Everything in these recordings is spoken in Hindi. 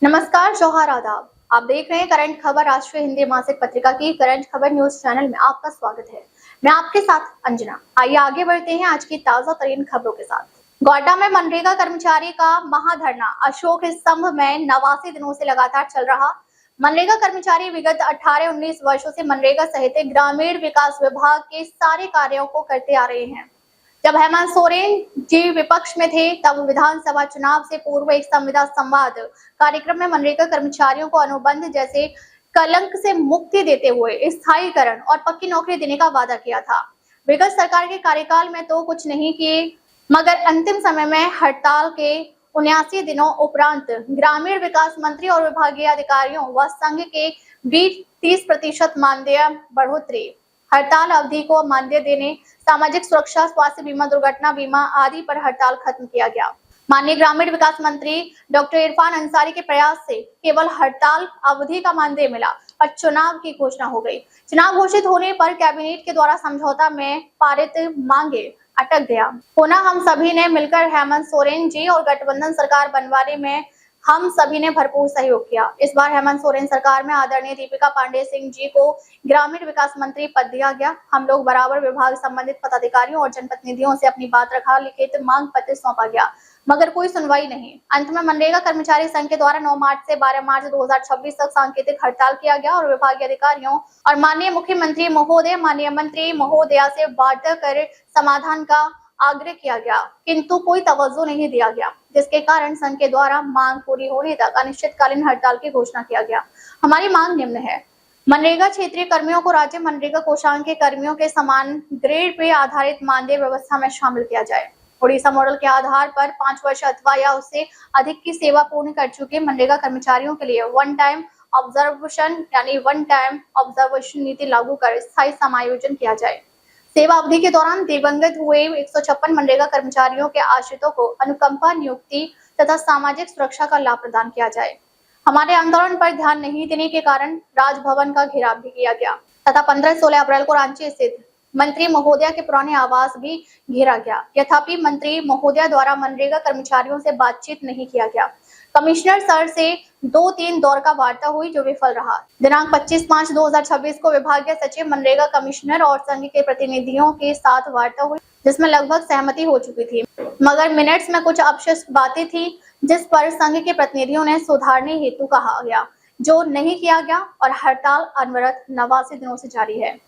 नमस्कार, जोहार, आदाब। आप देख रहे हैं करंट खबर राष्ट्रीय हिंदी मासिक पत्रिका की करंट खबर न्यूज चैनल में आपका स्वागत है। मैं आपके साथ अंजना। आइए आगे बढ़ते हैं आज की ताजा तरीन खबरों के साथ। गोड्डा में मनरेगा कर्मचारी का महाधरना अशोक स्तंभ में 89 दिनों से लगातार चल रहा। मनरेगा कर्मचारी विगत 18-19 वर्षों से मनरेगा सहित ग्रामीण विकास विभाग के सारे कार्यों को करते आ रहे हैं। जब हेमंत सोरेन जी विपक्ष में थे तब विधानसभा चुनाव से पूर्व एक संविदा संवाद कार्यक्रम में मनरेगा कर्मचारियों को अनुबंध जैसे कलंक से मुक्ति देते हुए स्थायीकरण और पक्की नौकरी देने का वादा किया था। विगत सरकार के कार्यकाल में तो कुछ नहीं किए, मगर अंतिम समय में हड़ताल के 79 दिनों उपरांत ग्रामीण विकास मंत्री और विभागीय अधिकारियों व संघ के बीच 30% मानदेय बढ़ोतरी, हड़ताल अवधि को मानदेय देने, सामाजिक सुरक्षा, स्वास्थ्य बीमा, दुर्घटना बीमा आदि पर हड़ताल खत्म किया गया। माननीय ग्रामीण विकास मंत्री डॉक्टर इरफान अंसारी के प्रयास से केवल हड़ताल अवधि का मानदेय मिला और चुनाव की घोषणा हो गई। चुनाव घोषित होने पर कैबिनेट के द्वारा समझौता में पारित मांगे अटक गया। पुनः हम सभी ने मिलकर हेमंत सोरेन जी और गठबंधन सरकार बनवाने में हम सभी ने भरपूर सहयोग किया। इस बार हेमंत सोरेन सरकार में आदरणीय दीपिका पांडे सिंह जी को ग्रामीण विकास मंत्री पद दिया गया। हम लोग बराबर विभाग संबंधित पदाधिकारियों और जनप्रतिनिधियों से अपनी बात रखा, लिखित मांग पत्र सौंपा गया, मगर कोई सुनवाई नहीं। अंत में मनरेगा कर्मचारी संघ के द्वारा 9 मार्च से 12 मार्च 2026 तक सांकेतिक हड़ताल किया गया और विभागीय अधिकारियों और माननीय मुख्यमंत्री महोदय, माननीय मंत्री महोदया से वार्ता कर समाधान का आग्रह किया गया, किंतु कोई तवज्जो नहीं दिया गया, जिसके कारण संघ के द्वारा मांग पूरी होने तक अनिश्चितकालीन हड़ताल की घोषणा किया गया। हमारी मांग निम्न है: मनरेगा क्षेत्रीय कर्मियों को राज्य मनरेगा कोषांग के कर्मियों के समान ग्रेड पे आधारित मानदेय व्यवस्था में शामिल किया जाए। उड़ीसा मॉडल के आधार पर 5 वर्ष अथवा या उससे अधिक की सेवा पूर्ण कर चुके मनरेगा कर्मचारियों के लिए वन टाइम ऑब्जर्वेशन नीति लागू कर स्थायी समायोजन किया जाए। सेवा अवधि के दौरान दिवंगत हुए 156 मनरेगा कर्मचारियों के आश्रितों को अनुकंपा नियुक्ति तथा सामाजिक सुरक्षा का लाभ प्रदान किया जाए। हमारे आंदोलन पर ध्यान नहीं देने के कारण राजभवन का घेराव भी किया गया तथा 15-16 अप्रैल को रांची स्थित मंत्री महोदया के पुराने आवास भी घेरा गया। यथापि मंत्री महोदया द्वारा मनरेगा कर्मचारियों से बातचीत नहीं किया गया। कमिश्नर सर से 2-3 दौर का वार्ता हुई जो विफल रहा। दिनांक 25 मार्च 2026 को विभागीय सचिव, मनरेगा कमिश्नर और संघ के प्रतिनिधियों के साथ वार्ता हुई, जिसमें लगभग सहमति हो चुकी थी, मगर मिनट्स में कुछ अपशिष्ट बातें थी जिस पर संघ के प्रतिनिधियों ने सुधारने हेतु कहा गया, जो नहीं किया गया और हड़ताल अनवरत 89 दिनों से जारी है।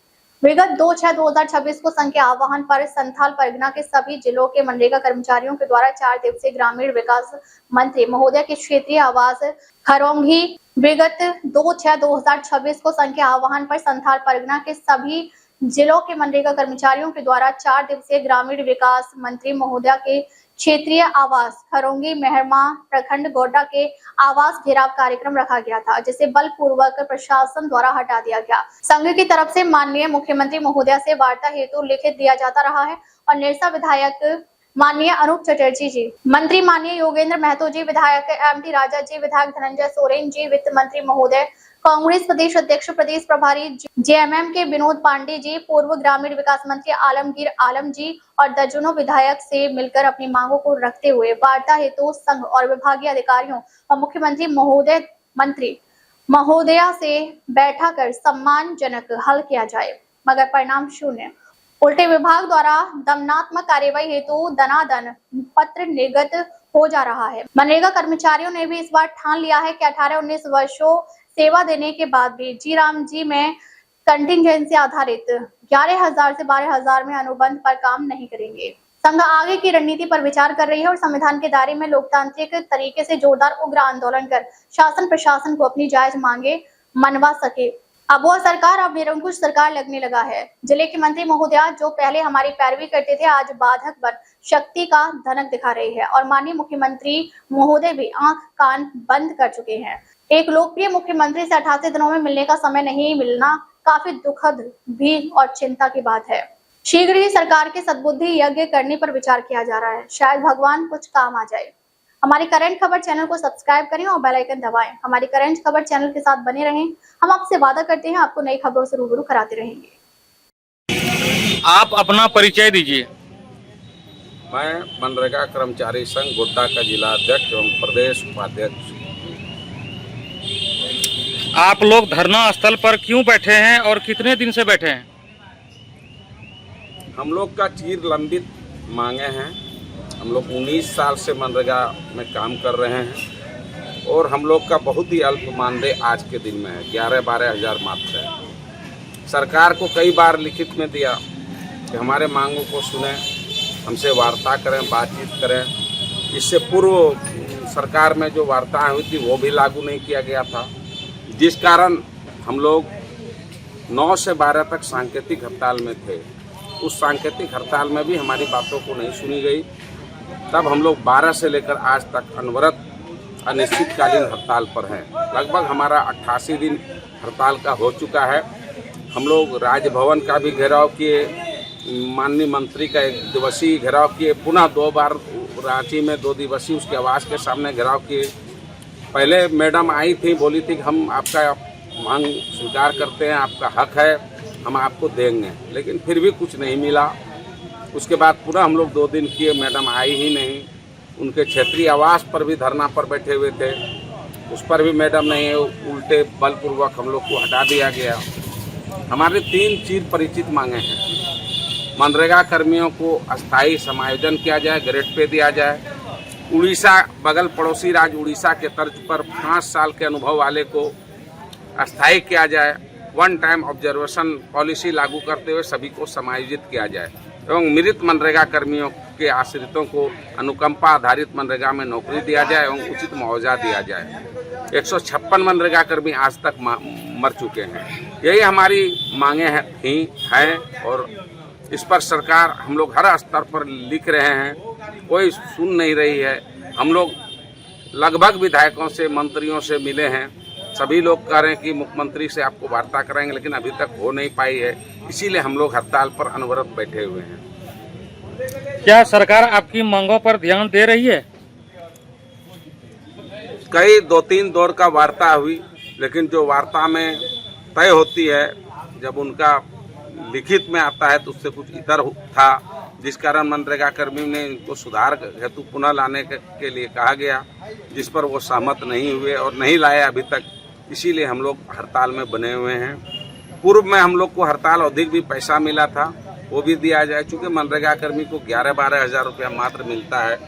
विगत 2/6/2026 को संघ के आह्वान पर संथाल परगना के सभी जिलों के मनरेगा कर्मचारियों के द्वारा 4 दिवसीय ग्रामीण विकास मंत्री महोदया के क्षेत्रीय आवास खरोंगी विगत 2/6/2026 को संघ के आह्वान पर संथाल परगना के सभी जिलों के मनरेगा कर्मचारियों के द्वारा 4 दिवसीय ग्रामीण विकास मंत्री महोदया के क्षेत्रीय आवास खरोंगी मेहरमा प्रखंड गोड्डा के आवास घेराव कार्यक्रम रखा गया था, जिसे बलपूर्वक प्रशासन द्वारा हटा दिया गया। संघ की तरफ से माननीय मुख्यमंत्री महोदया से वार्ता हेतु लिखित दिया जाता रहा है और निरसा विधायक माननीय अनूप चटर्जी जी, मंत्री माननीय योगेंद्र महतो जी, विधायक एमटी राजा जी, विधायक धनंजय सोरेन जी, वित्त मंत्री महोदय, कांग्रेस प्रदेश अध्यक्ष प्रदेश प्रभारी जेएमएम के विनोद पांडे जी, पूर्व ग्रामीण विकास मंत्री आलमगीर आलम जी और दर्जनों विधायक से मिलकर अपनी मांगों को रखते हुए वार्ता हेतु संघ और विभागीय अधिकारियों और मुख्यमंत्री महोदय, मंत्री महोदया से बैठा कर सम्मानजनक हल किया जाए, मगर परिणाम शून्य। उल्टे विभाग द्वारा दमनात्मक कार्यवाही हेतु दनादन पत्र निर्गत हो जा रहा है। मनरेगा कर्मचारियों ने भी इस बार ठान लिया है कि 18-19 वर्षों सेवा देने के बाद भी जी राम जी में कंटिंजेंसी आधारित 11,000 से 12,000 में अनुबंध पर काम नहीं करेंगे। संघ आगे की रणनीति पर विचार कर रही है और संविधान के दायरे में लोकतांत्रिक तरीके से जोरदार उग्र आंदोलन कर शासन प्रशासन को अपनी जायज मांगे मनवा सके। अब वह सरकार अब निरंकुश सरकार लगने लगा है। जिले के मंत्री महोदया जो पहले हमारी पैरवी करते थे, आज बाधक बन शक्ति का धनक दिखा रही है और माननीय मुख्यमंत्री महोदय भी आंख कान बंद कर चुके हैं। एक लोकप्रिय मुख्यमंत्री से 88 दिनों में मिलने का समय नहीं मिलना काफी दुखद भी और चिंता की बात है। शीघ्र ही सरकार के सद्बुद्धि यज्ञ करने पर विचार किया जा रहा है। शायद भगवान कुछ काम आ जाए। हमारी करंट खबर चैनल को सब्सक्राइब करें और बेल आइकन दबाएं। हमारी करंट खबर चैनल के साथ बने रहें। हम आपसे वादा करते हैं आपको नई खबरों से रूबरू कराते रहेंगे। आप अपना परिचय दीजिए। मैं मनरेगा कर्मचारी संघ गोड्डा का जिला अध्यक्ष एवं प्रदेश उपाध्यक्ष। आप लोग धरना स्थल पर क्यों बैठे हैं और कितने दिन से बैठे हैं? हम लोग का चीर लंबित मांगे हैं। हम लोग 19 साल से मनरेगा में काम कर रहे हैं और हम लोग का बहुत ही अल्प मानदेय आज के दिन में है, 11-12 हज़ार मात्र है। सरकार को कई बार लिखित में दिया कि हमारे मांगों को सुने, हमसे वार्ता करें, बातचीत करें। इससे पूर्व सरकार में जो वार्ताएं हुई थी वो भी लागू नहीं किया गया था, जिस कारण हम लोग 9 से 12 तक सांकेतिक हड़ताल में थे। उस सांकेतिक हड़ताल में भी हमारी बातों को नहीं सुनी गई। तब हम लोग 12 से लेकर आज तक अनवरत अनिश्चितकालीन हड़ताल पर हैं। लगभग हमारा 88 दिन हड़ताल का हो चुका है। हम लोग राजभवन का भी घेराव किए, माननीय मंत्री का 1 दिवसीय घेराव किए, पुनः 2 बार रांची में 2 दिवसीय उसके आवास के सामने घेराव किए। पहले मैडम आई थी, बोली थी कि हम आपका मांग स्वीकार करते हैं, आपका हक है, हम आपको देंगे, लेकिन फिर भी कुछ नहीं मिला। उसके बाद पुनः हम लोग 2 दिन किए, मैडम आई ही नहीं। उनके क्षेत्रीय आवास पर भी धरना पर बैठे हुए थे, उस पर भी मैडम नहीं, उल्टे बलपूर्वक हम लोग को हटा दिया गया। हमारे 3 चिर परिचित मांगे हैं। मनरेगा कर्मियों को अस्थायी समायोजन किया जाए, ग्रेड पे दिया जाए। उड़ीसा, बगल पड़ोसी राज्य उड़ीसा के तर्ज पर 5 साल के अनुभव वाले को अस्थायी किया जाए। 1 टाइम ऑब्जर्वेशन पॉलिसी लागू करते हुए सभी को समायोजित किया जाए एवं मृत मनरेगा कर्मियों के आश्रितों को अनुकंपा आधारित मनरेगा में नौकरी दिया जाए एवं उचित मुआवजा दिया जाए। 156 मनरेगा कर्मी आज तक मर चुके हैं। यही हमारी मांगे हैं और इस पर सरकार, हम लोग हर स्तर पर लिख रहे हैं, कोई सुन नहीं रही है। हम लोग लगभग विधायकों से, मंत्रियों से मिले हैं, सभी लोग कह रहे हैं कि मुख्यमंत्री से आपको वार्ता कराएंगे, लेकिन अभी तक हो नहीं पाई है। इसीलिए हम लोग हड़ताल पर अनवरत बैठे हुए हैं। क्या सरकार आपकी मांगों पर ध्यान दे रही है? कई 2-3 दौर का वार्ता हुई, लेकिन जो वार्ता में तय होती है, जब उनका लिखित में आता है तो उससे कुछ इतर था, जिस कारण मनरेगा कर्मी ने इनको सुधार हेतु पुनः लाने के लिए कहा गया, जिस पर वो सहमत नहीं हुए और नहीं लाए अभी तक। इसीलिए हम लोग हड़ताल में बने हुए हैं। पूर्व में हम लोग को हड़ताल अवधि भी पैसा मिला था, वो भी दिया जाए, चूँकि मनरेगा कर्मी को 11-12 हज़ार रुपया मात्र मिलता है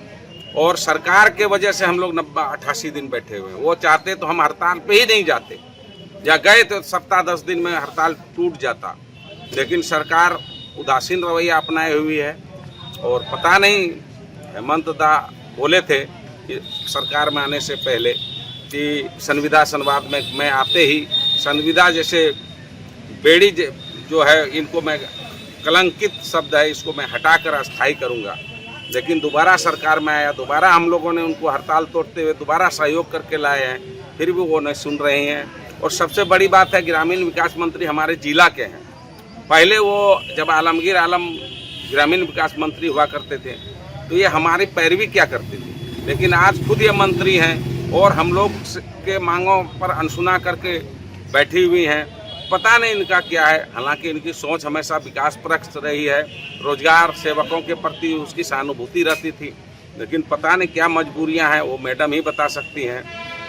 और सरकार के वजह से हम लोग 90-88 दिन बैठे हुए हैं। वो चाहते तो हम हड़ताल पे ही नहीं जाते, या गए तो सप्ताह 10 दिन में हड़ताल टूट जाता, लेकिन सरकार उदासीन रवैया अपनाए हुई है। और पता नहीं, हेमंत दा बोले थे कि सरकार में आने से पहले कि संविदा संवाद में मैं आते ही संविदा जैसे बेड़ी जो है, इनको मैं कलंकित शब्द है, इसको मैं हटाकर अस्थायी करूंगा। लेकिन दोबारा सरकार में आया, दोबारा हम लोगों ने उनको हड़ताल तोड़ते हुए दोबारा सहयोग करके लाए हैं, फिर भी वो नहीं सुन रहे हैं। और सबसे बड़ी बात है, ग्रामीण विकास मंत्री हमारे जिला के हैं। पहले वो जब आलमगीर आलम ग्रामीण विकास मंत्री हुआ करते थे तो ये हमारी पैरवी क्या करते थे, लेकिन आज खुद ये मंत्री हैं और हम लोग के मांगों पर अनसुना करके बैठी हुई हैं। पता नहीं इनका क्या है। हालांकि इनकी सोच हमेशा विकास परक रही है, रोजगार सेवकों के प्रति उसकी सहानुभूति रहती थी, लेकिन पता नहीं क्या मजबूरियां हैं, वो मैडम ही बता सकती हैं।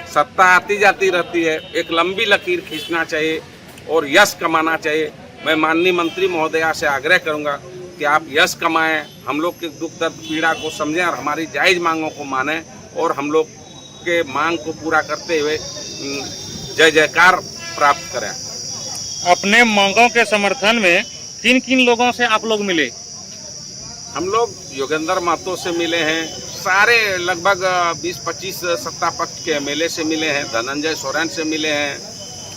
सत्ता आती जाती रहती है, एक लंबी लकीर खींचना चाहिए और यश कमाना चाहिए। मैं माननीय मंत्री महोदया से आग्रह करूंगा कि आप यश कमाएं, हम लोग के दुख दर्द पीड़ा को समझें और हमारी जायज़ मांगों को मानें और हम लोग के मांग को पूरा करते हुए जय जयकार प्राप्त करें। अपने मांगों के समर्थन में किन किन लोगों से आप लोग मिले? हम लोग योगेंद्र महतो से मिले हैं, सारे लगभग 20-25 सत्ता पक्ष के एमएलए से मिले हैं, धनंजय सोरेन से मिले हैं,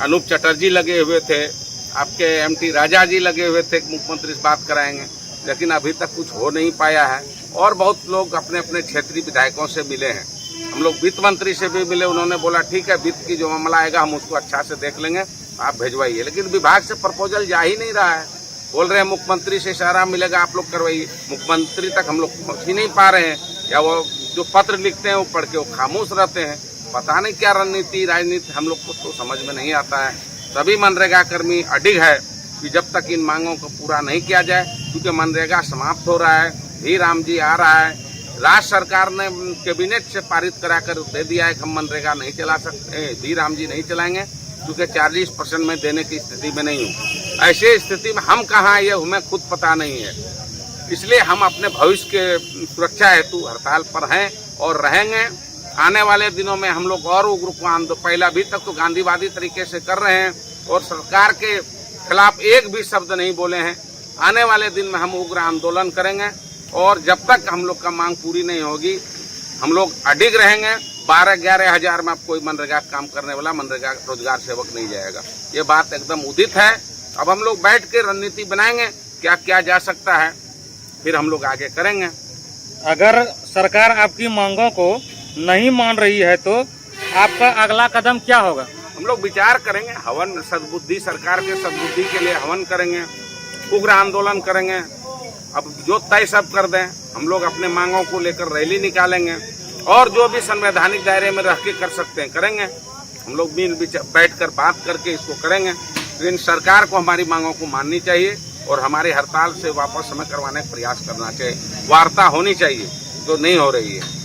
अनूप चटर्जी लगे हुए थे, आपके एमटी राजा जी लगे हुए थे, मुख्यमंत्री से बात कराएंगे, लेकिन अभी तक कुछ हो नहीं पाया है। और बहुत लोग अपने अपने क्षेत्रीय विधायकों से मिले हैं। हम लोग वित्त मंत्री से भी मिले, उन्होंने बोला ठीक है, वित्त की जो मामला आएगा हम उसको अच्छा से देख लेंगे, आप भेजवाइए। लेकिन विभाग से प्रपोजल जा ही नहीं रहा है। बोल रहे हैं मुख्यमंत्री से इशारा मिलेगा, आप लोग करवाइए। मुख्यमंत्री तक हम लोग पहुँच ही नहीं पा रहे हैं, या वो जो पत्र लिखते हैं वो पढ़ के वो खामोश रहते हैं। पता नहीं क्या रणनीति राजनीति हम लोग को तो समझ में नहीं आता है। सभी मनरेगा कर्मी अडिग है कि जब तक इन मांगों को पूरा नहीं किया जाए, क्योंकि मनरेगा समाप्त हो रहा है, भी राम जी आ रहा है, राज्य सरकार ने कैबिनेट से पारित कराकर दे दिया है कि हम मनरेगा नहीं चला सकते, भी राम जी नहीं चलाएंगे। क्योंकि 40% में देने की स्थिति में नहीं हूँ। ऐसे स्थिति में हम कहाँ ये हमें खुद पता नहीं है, इसलिए हम अपने भविष्य के सुरक्षा हेतु हड़ताल पर हैं और रहेंगे। आने वाले दिनों में हम लोग और उग्र पहले अभी तक तो गांधीवादी तरीके से कर रहे हैं और सरकार के खिलाफ एक भी शब्द नहीं बोले हैं। आने वाले दिन में हम उग्र आंदोलन करेंगे और जब तक हम लोग का मांग पूरी नहीं होगी हम लोग अडिग रहेंगे। 12-11 हज़ार में अब कोई मनरेगा काम करने वाला मनरेगा रोजगार सेवक नहीं जाएगा, ये बात एकदम उदित है। अब हम लोग बैठ के रणनीति बनाएंगे क्या किया जा सकता है, फिर हम लोग आगे करेंगे। अगर सरकार आपकी मांगों को नहीं मान रही है तो आपका अगला कदम क्या होगा? हम लोग विचार करेंगे, हवन सद्बुद्धि, सरकार के सद्बुद्धि के लिए हवन करेंगे, उग्र आंदोलन करेंगे। अब जो तय सब कर दें, हम लोग अपने मांगों को लेकर रैली निकालेंगे और जो भी संवैधानिक दायरे में रह के कर सकते हैं करेंगे। हम लोग बैठकर बात करके इसको करेंगे, लेकिन सरकार को हमारी मांगों को माननी चाहिए और हमारी हड़ताल से वापस हमें करवाने का प्रयास करना चाहिए। वार्ता होनी चाहिए, जो नहीं हो रही है।